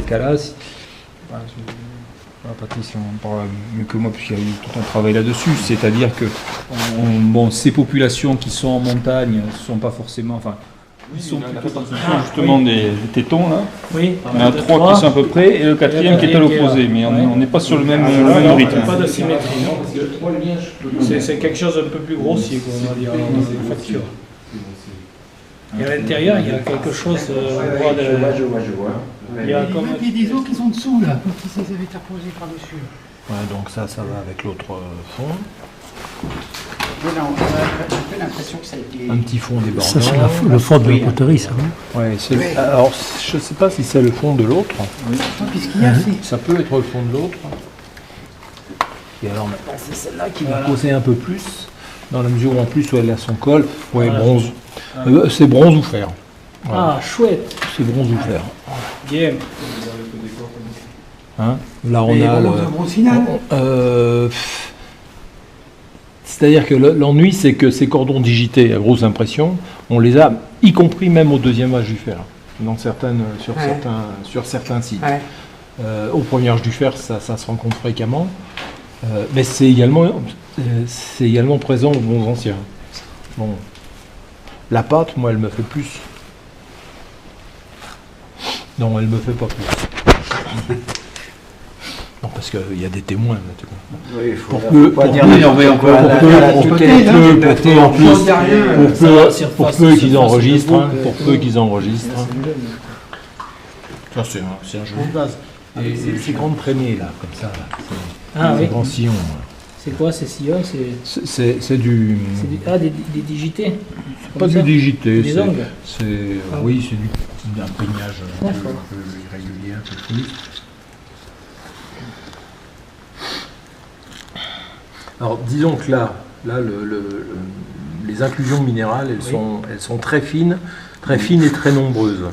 cas-là, Patrice en parle mieux que moi, puisqu'il y a eu tout un travail là-dessus. C'est-à-dire que bon, ces populations qui sont en montagne ne sont pas forcément... Enfin, ils sont plutôt justement des tétons, là. Oui. Il y en a 3 qui sont à peu près, et le 4e qui est à l'opposé. Mais on n'est pas sur le même rythme. Pas de symétrie, non. C'est quelque chose un peu plus grossier, quoi, on va dire, en facture. Et à l'intérieur, il y a quelque chose... je vois. Il y a comme... des os qui sont dessous, là, comme si ça avait été reposé par-dessus. Ouais, donc ça va avec l'autre fond. On a un peu l'impression que ça a été... Un petit fond débordant. Ça, c'est le fond de la poterie, ça. Ouais, alors, je ne sais pas si c'est le fond de l'autre. Qu'est-ce qu'il y a, Ça peut être le fond de l'autre. Et alors maintenant, c'est celle-là qui va poser un peu plus, dans la mesure où en plus où elle a son col. Ouais, bronze. C'est bronze ou fer. Voilà. Ah, chouette. C'est bronze ou fer. Bien. Hein, là, on a bronze final. C'est-à-dire que l'ennui, c'est que ces cordons digités à grosse impression, on les a, y compris même au deuxième âge du fer, sur certains sites. Ouais. Au premier âge du fer, ça se rencontre fréquemment, mais c'est également présent aux bons anciens. Bon. La pâte, moi, elle me fait plus. Non, elle me fait pas plus. Non, parce qu'il y a des témoins maintenant. Oui, il faut Pour peu qu'ils enregistrent. Ça, c'est un joli vase. Et ces grandes traînées, là, comme ça, là, ces grands sillons. C'est quoi ces sillons? C'est du... des digités? Pas du digité. Des ongles? Oui, c'est d'un peignage un peu irrégulier, un peu plus. Alors, disons que là les inclusions minérales, elles sont très fines et très nombreuses.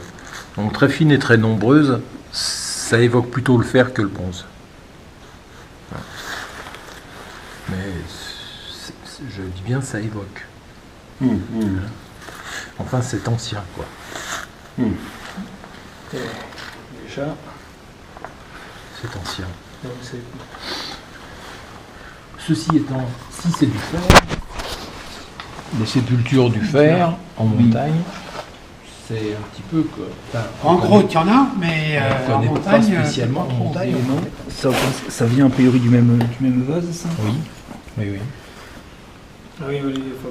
Donc, très fines et très nombreuses, ça évoque plutôt le fer que le bronze. Mais je dis bien ça évoque. Enfin, c'est ancien, quoi. Déjà. C'est ancien. Donc, Ceci étant, si c'est du fer, les sépultures du fer en montagne, c'est un petit peu que... En gros, il y en a, mais en pas montagne, spécialement en montagne. Non. Ça vient a priori du même vase, ça? Oui. Ah oui,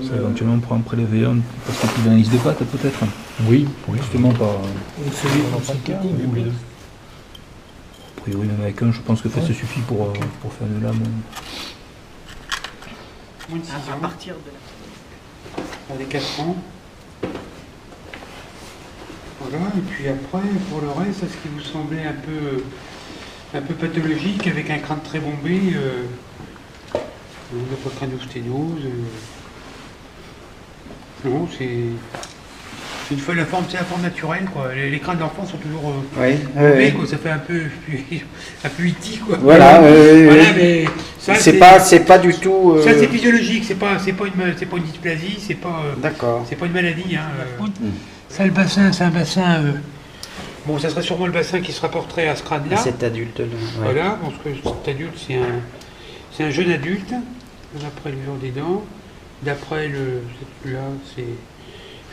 Ça, éventuellement, on pourra en prélever un, parce que plus d'un lisse de pâte, peut-être. Oui. Justement, pas... celui ou les deux. A priori, même avec un, je pense que ça suffit pour faire de lame. à partir de des 4 ans. Voilà, et puis après, pour le reste, ce qui vous semblait un peu pathologique, avec un crâne très bombé, on n'a pas de crâniosténose. Non, c'est une fois la forme, c'est la forme naturelle, quoi. Les crânes d'enfants sont toujours bombés, quoi. Ça fait un peu iti, quoi. Voilà, voilà, mais ça, c'est pas du tout... Ça, c'est physiologique, c'est pas une dysplasie, c'est pas une maladie. Hein. Ça, le bassin, c'est un bassin... Bon, ça serait sûrement le bassin qui se rapporterait à ce crâne-là. Cet adulte-là. Ouais. Voilà, parce que cet adulte, c'est un jeune adulte, d'après le jour des dents. D'après celui-là, c'est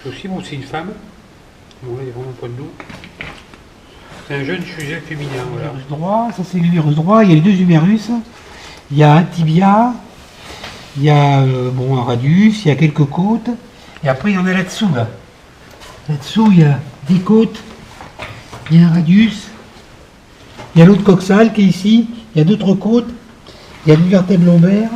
aussi, bon, c'est une femme. Bon, là, il n'y a vraiment pas de doute. C'est un jeune sujet féminin, voilà. L'utérus droit, ça c'est l'utérus droit, il y a les deux humérus. Il y a un tibia, il y a un radius, il y a quelques côtes. Et après, il y en a là-dessous, là. Là-dessous, il y a des côtes, il y a un radius, il y a l'autre coxale qui est ici, il y a d'autres côtes, il y a une vertèbre lombaire.